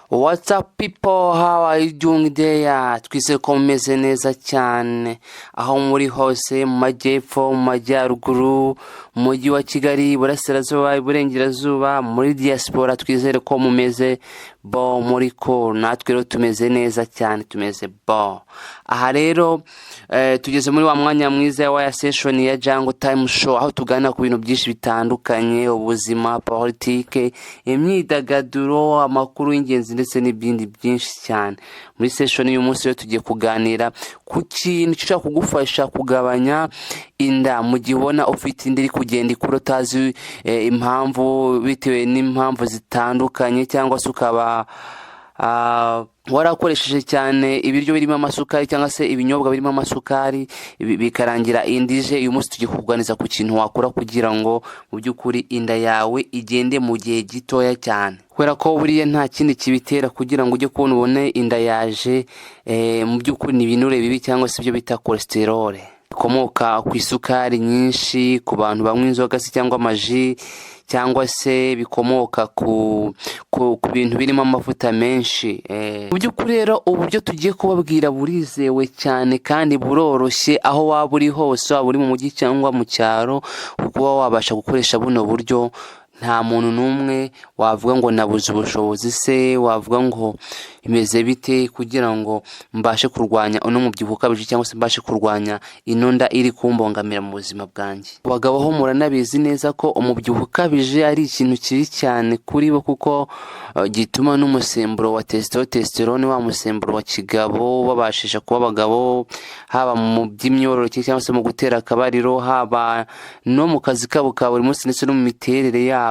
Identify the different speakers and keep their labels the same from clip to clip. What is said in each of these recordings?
Speaker 1: What's up people, how are you doing there? Twizere ko mumeze neza cyane aho muri hose, mu majyepfo, mu majyaruguru, mu mujyi wa Kigali, Iburasirazuba, Iburengerazuba, muri diaspora. Twizere ko mumeze bo muri ko, natwe rero tumeze neza cyane, tumeze bo. Aha rero tugeze muri wa mwanya mwiza wa session ya Jungle Time Show, aho tuganira ku bintu byinshi bitandukanye: ubuzima, politike, imyidagaduro, amakuru y'ingenzi ndetse n'ibindi byinshi cyane. Muri session y'uyu munsi rero tugiye kuganira ku kintu cyo kugufasha kugabanya inda mu gihe ubona ufite inda iri kugenda ikura utazi impamvu, bitewe n'impamvu zitandukanye, cyangwa se ukaba warakoresheje cyane ibiryo birimo amasukari cyangwa se ibinyobwa birimo amasukari bikarangira indije. Uyu munsi tugiye kukuganiza ku kintu wakora kugira ngo mu by'ukuri inda yawe igende mu gihe gitoya cyane, kubera ko buriya nta kindi kibitera kugira ngo ujye kubona ubone inda yaje. Mu by'ukuri ni ibinure bibi cyangwa se ibyo bita cholesterol bikomoka ku isukari nyinshi, ku bantu banywa inzoga se cyangwa amaji, cyangwa se bikomoka ku bintu birimo amavuta menshi. Mu by'ukuri rero uburyo tugiye kubabwira burizewe cyane kandi buroroshye, aho waba uri hose, waba uri mu mujyi cyangwa mu cyaro, kuba wabasha gukoresha buno buryo. Nta muntu n'umwe wavuga ngo nabuze ubushobozi se, wavuga ngo imeze bite kugira ngo mbashe kurwanya uno mubyibuho ukabije, cyangwa se mbashe kurwanya inonda iri kumbongamira mu buzima bwanjye. Abagabo ho muranabizi neza ko umubyibuho ukabije ari ikintu kibi cyane kuri bo, kuko gituma n'umusemburo wa testosterone, wa musemburo wa kigabo, babashisha kuba abagabo, haba mu by'imyororokere cyangwa se mu gutera akabariro, haba no mu kazi kabo ka buri munsi ndetse no mu miterere yabo.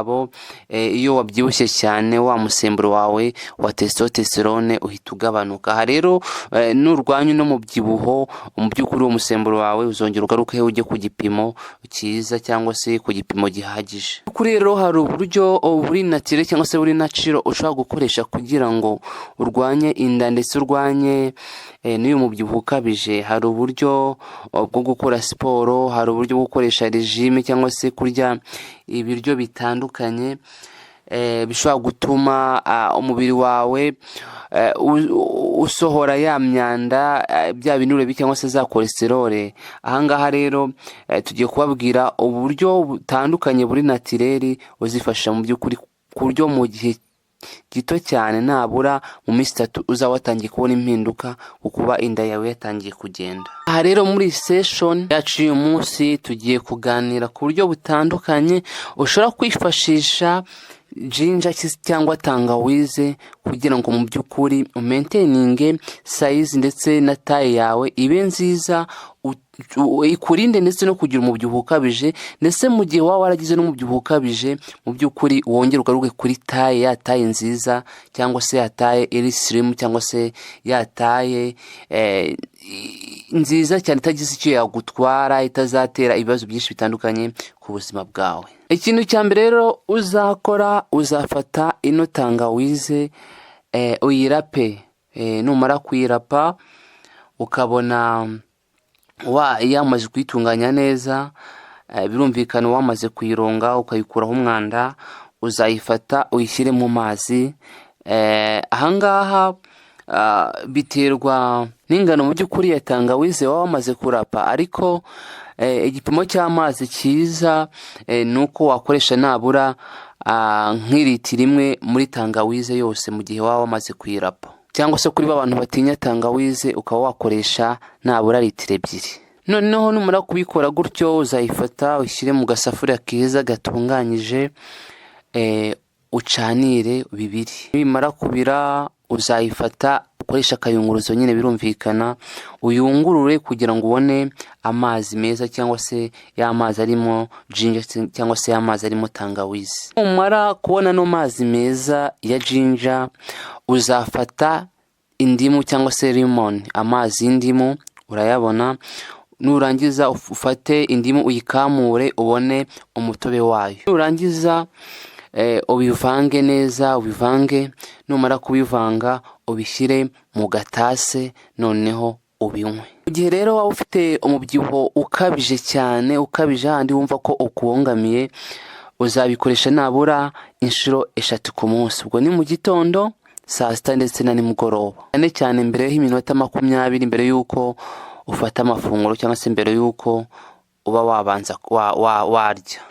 Speaker 1: Iyo wabyibushye cyane, wa musemburo wawe wa testosterone uhita ugabanuka. Aha rero nurwanya no mu byibuho, mu by'ukuri uwo musemburo wawe uzongera ugaruke ujye ku gipimo cyiza cyangwa se ku gipimo gihagije. Kuri rero hari uburyo buri naturel cyangwa se buri natural ushobora gukoresha kugira ngo urwanye inda ndetse urwanye n'uyu mubyibuho ukabije. Hari uburyo bwo gukora siporo, hari uburyo bwo gukoresha regime cyangwa se kurya ibiryo bitandukanye bishobora gutuma umubiri wawe usohora ya myanda, bya binure cyangwa se za cholesterol. Ahangaha rero tugiye kubabwira uburyo butandukanye buri naturel uzifasha mu by'ukuri, ku buryo mu gihe gito cyane, nabura mu minsi 3 uzaba watangiye kubona impinduka kuba inda yawe yatangiye kugenda. Aha rero muri session yacu uyu munsi tugiye kuganira ku buryo butandukanye ushobora kwifashisha ginger cyangwa tangawize kugira ngo mu by'ukuri maintaining size ndetse na taille yawe ibe nziza, ikurinde ndetse no kugira umubyibuho ukabije. Ndetse mu gihe waba waragize n'umubyibuho ukabije, mu by'ukuri wongera ugaruke kuri taille, ya taille nziza, cyangwa se ya taille iri slim, cyangwa se ya taille nziza cyane itagize icyo yagutwara, itazatera ibibazo byinshi bitandukanye ku buzima bwawe. Ikintu cya mbere rero uzakora, uzafata ino tangawize uyirape. Numara kuyirapa ukabona yamaze kwitunganya neza, birumvikana wamaze kuyironga ukayikuraho umwanda, uzayifata uyishyire mu mazi. Ahangaha biterwa n'ingano mu by'ukuri ya tangawize waba wamaze kurapa, ariko igipimo cy'amazi cyiza nuko wakoresha nabura nk'ilitiro imwe muri tangawize yose mu gihe waba wamaze kuyirapa, cyangwa se kuri abantu batinya tangawize ukaba wakoresha nabura litiro 2. Noneho numara kubikora gutyo, uzayifata ushyire mu gasafuriya keza gatunganyije, ucanire bibiri. Bimara kubira uzayifata ukoresha akayunguruzo nyine, birumvikana uyungurure kugira ngo ubone amazi meza, cyangwa se ya mazi arimo ginger cyangwa se ya mazi arimo tangawizi. Umara kubona no mazi meza ya ginger, uzafata indimu cyangwa se lemon, amazi y'indimu urayabona. Nurangiza ufate indimu uyikamure ubone umutobe wayo. Nurangiza ubivange neza, ubivange. Numara kubivanga ubishyire mu gatase, noneho ubinywe. Mu gihe rero waba ufite umubyibuho ukabije cyane, ukabije handi wumva ko ukubangamiye, uzabikoresha nabura inshuro 3 ku munsi. Ubwo ni mu gitondo, saa sita ndetse na nimugoroba, cyane cyane mbere y'iminota 20 mbere y'uko ufata amafunguro cyangwa se mbere y'uko uba wabanza warya.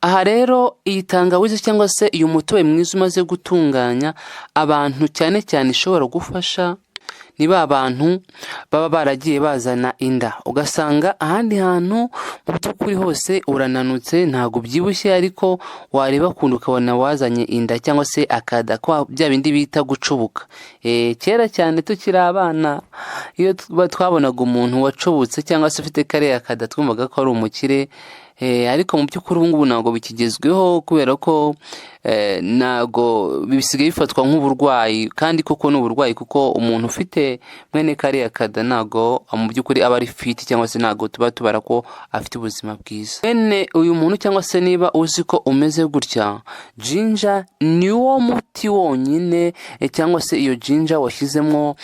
Speaker 1: Aha rero iyi tangawizi cyangwa se uyu mutobe mwiza umaze gutunganya abantu cyane cyane ishobora gufasha ni ba bantu baba baragiye bazana inda, ugasanga ahandi hantu mu by'ukuri hose urananutse ntago byibushye, ariko wareba kundu ukabona wazanye inda cyangwa se akada, kwa bya bindi bita gucubuka. Kera cyane tukiri abana iyo twabonaga umuntu wacubutse cyangwa se ufite kare akada twumvaga ko ari umukire, ariko mu by'ukuri ubu ngubu ntabwo bikigezweho kubera ko ntabwo bisigaye bifatwa nk'uburwayi, kandi koko ni uburwayi kuko umuntu ufite mwene kariya kada ntabwo mu by'ukuri aba ari fit cyangwa se ntabwo tuba tubara ko afite ubuzima bwiza. Bene uyu muntu cyangwa se niba uzi ko umeze gutya, ginger ni wo muti wonyine cyangwa se iyo ginger washyizemo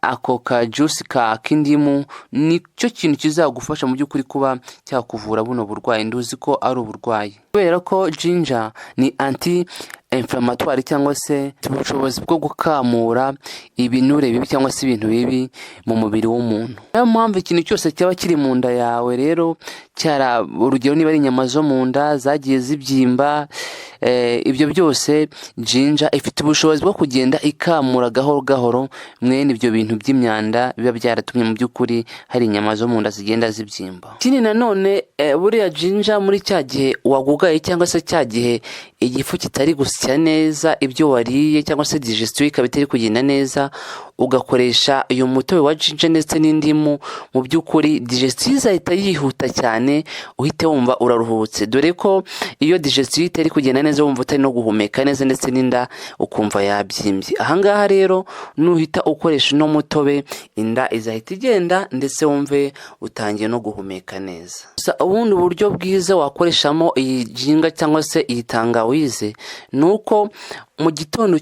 Speaker 1: ako ka juice ka kindimu nicyo kintu kizagufasha mu by'ukuri kuba cyakuvura buno burwayi. Nduzi ko ari uburwayi kubera ko ginger ni anti inflammatory cyangwa se ubushobozi bwo gukamura ibinure bibi cyangwa se ibintu bibi mu mubiri w'umuntu. Niyo mpamvu ikintu cyose cyaba kiri mu nda yawe rero cyara, urugero niba ari inyama zo mu nda zagiye zibyimba, ibyo byose ginger ifite ubushobozi bwo kugenda ikamura gahoro gahoro mwene ibyo bintu by'imyanda biba byaratumye mu by'ukuri hari inyama zo mu nda zigenda zibyimba. Ikindi nanone buriya ginger muri cya gihe wagugaye cyangwa se cya gihe igifu kitari gusya neza ibyo wariye cyangwa se digestion ikaba itari kugenda neza, ugakoresha uyu mutobe wa ginger ndetse n'indimu, mu by'ukuri digestion izahita yihuta cyane, uhite wumva uraruhutse, dore ko iyo digestion itari kugenda neza wumva utari no guhumeka neza ndetse n'inda ukumva yabyimbye. Ahangaha rero nuhita ukoresha no mutobe inda izahita igenda ndetse wumve utangiye no guhumeka neza. Ubundi buryo bwiza wakoreshamo iyi ginger cyangwa se iyi tangawizi nuko mu gitondo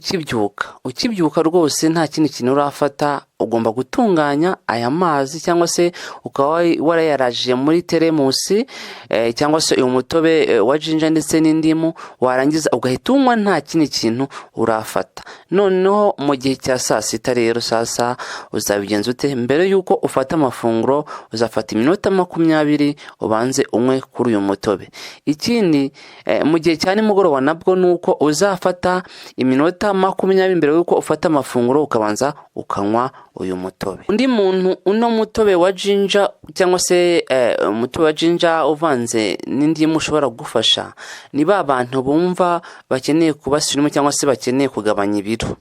Speaker 1: ukibyuka rwose nta kindi kintu urafata, ugomba gutunganya aya mazi cyangwa se ukaba warayaraje muri teremusi cyangwa se uyu mutobe wa ginger ndetse n'indimu, warangiza ugahita unywa nta kindi kintu urafata. Noneho mu gihe cya saa sita rero sasa uzabigenza ute? Mbere yuko ufata amafunguro uzafata iminota 20 ubanze unywe kuri uyu mutobe. Ikindi mu gihe cya nimugoroba nabwo nuko uzafata iminota 20 mbere yuko ufata amafunguro ukabanza ukanywa uyu mutobe. Undi muntu uno mutobe wa ginger cyangwa se umutobe wa ginger uvanze n'indimu ushobora gufasha ni ba bantu bumva bakeneye kuba slim cyangwa se bakeneye kugabanya ibiro,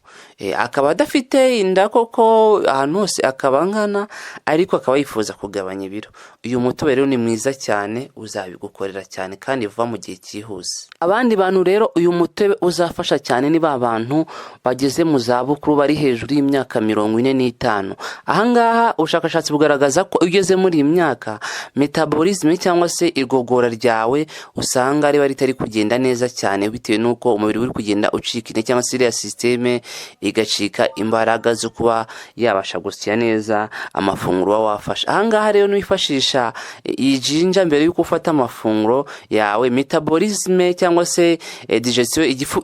Speaker 1: akaba adafite inda koko ahantu hose akaba nkana, ariko akaba yifuza kugabanya ibiro. Uyu mutobe rero ni mwiza cyane, uzabigukorera cyane kandi vuba mu gihe cyihuse. Abandi bantu rero uyu mutobe uzafasha cyane ni ba bantu bageze mu zabukuru bari hejuru y'imyaka 45. Ahangaha ubushakashatsi bugaragaza ko ugeze muri iyi myaka metabolism cyangwa se igogora ryawe usanga ari ritari kugenda neza cyane, bitewe nuko umubiri uri kugenda ucika intege cyangwa se iriya systeme igacika imbaraga zo kuba yabasha gusya neza amafunguro wafasha. Ahangaha rero nifashisha iyi ginger mbere yuko ufata amafunguro yawe, metabolism cyangwa se digestion igifu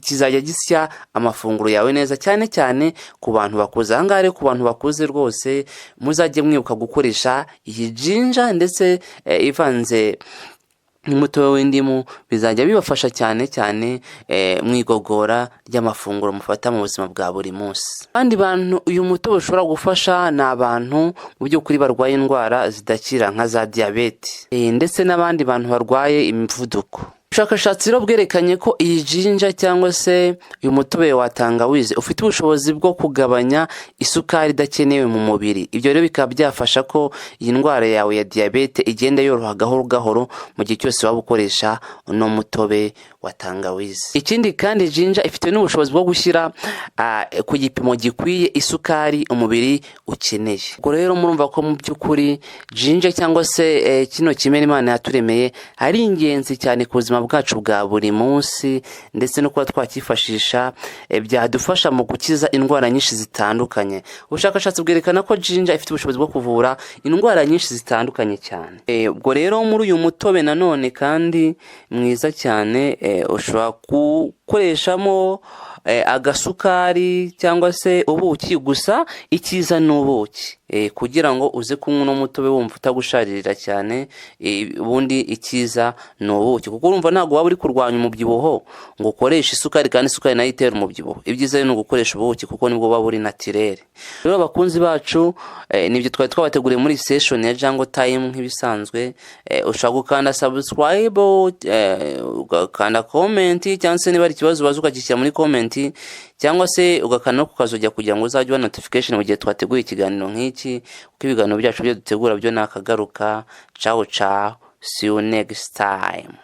Speaker 1: kizajya gisya amafunguro yawe neza, cyane cyane ku bantu bakuze. Ahangaha ku bantu bakuze rwose muzajye mwibuka gukoresha iyi ginger ndetse ivanze n'umutobe w'indimu, bizajya bibafasha cyane cyane mu igogora ry'amafunguro mufata mu buzima bwa buri munsi. Abandi bantu uyu mutobe ushobora gufasha ni abantu mu by'ukuri barwaye indwara zidakira nka za diabete ndetse n'abandi bantu barwaye imivuduko. Ubushakashatsi rero bwerekanye ko iyi ginger cyangwa se uyu mutobe wa tangawizi ufite ubushobozi bwo kugabanya isukari idakenewe mu mubiri. Ibyo rero bikaba byafasha ko iyi ndwara yawe ya diabete igenda yoroha gahoro gahoro mu gihe cyose waba ukoresha uno mutobe wa tangawizi. Ikindi kandi ginger ifite n'ubushobozi bwo gushyira ku gipimo gikwiye isukari umubiri ukeneye. Ubwo rero murumva ko mu by'ukuri ginger cyangwa se kino kimera Imana yaturemeye ari ingenzi cyane ku buzima bwacu bwa buri munsi, ndetse no kuba twakifashisha byadufasha mu gukiza indwara nyinshi zitandukanye. Ubushakashatsi bwerekana ko ginger ifite ubushobozi bwo kuvura indwara nyinshi zitandukanye cyane. Ubwo rero muri uyu mutobe nanone kandi mwiza cyane ushobora gukoreshamo agasukari cyangwa se ubuki, gusa icyiza ni ubuki, kugira ngo uze kunywa uno mutobe wumva utagusharirira cyane. Ubundi icyiza ni ubuki, kuko urumva ntabwo waba uri kurwanya umubyibuho ngo ukoreshe isukari, kandi isukari nayo itera umubyibuho. Ibyiza ni ugukoresha ubuki kuko nibwo buba buri naturel. Rero abakunzi bacu, nibyo twari twabateguriye muri session ya Jungle Time. Nk'ibisanzwe ushobora gukanda subscribe, ugakanda comment, cyangwa se niba ari ikibazo baza ukagishyira muri comment, cyangwa se ugakanda no kukazojya kugira ngo uzajye ubona notification mu gihe twateguye ikiganiro nk'iki, kuko ibiganiro byacu byo dutegura byo nakagaruka. Ciao ciao, see you next time.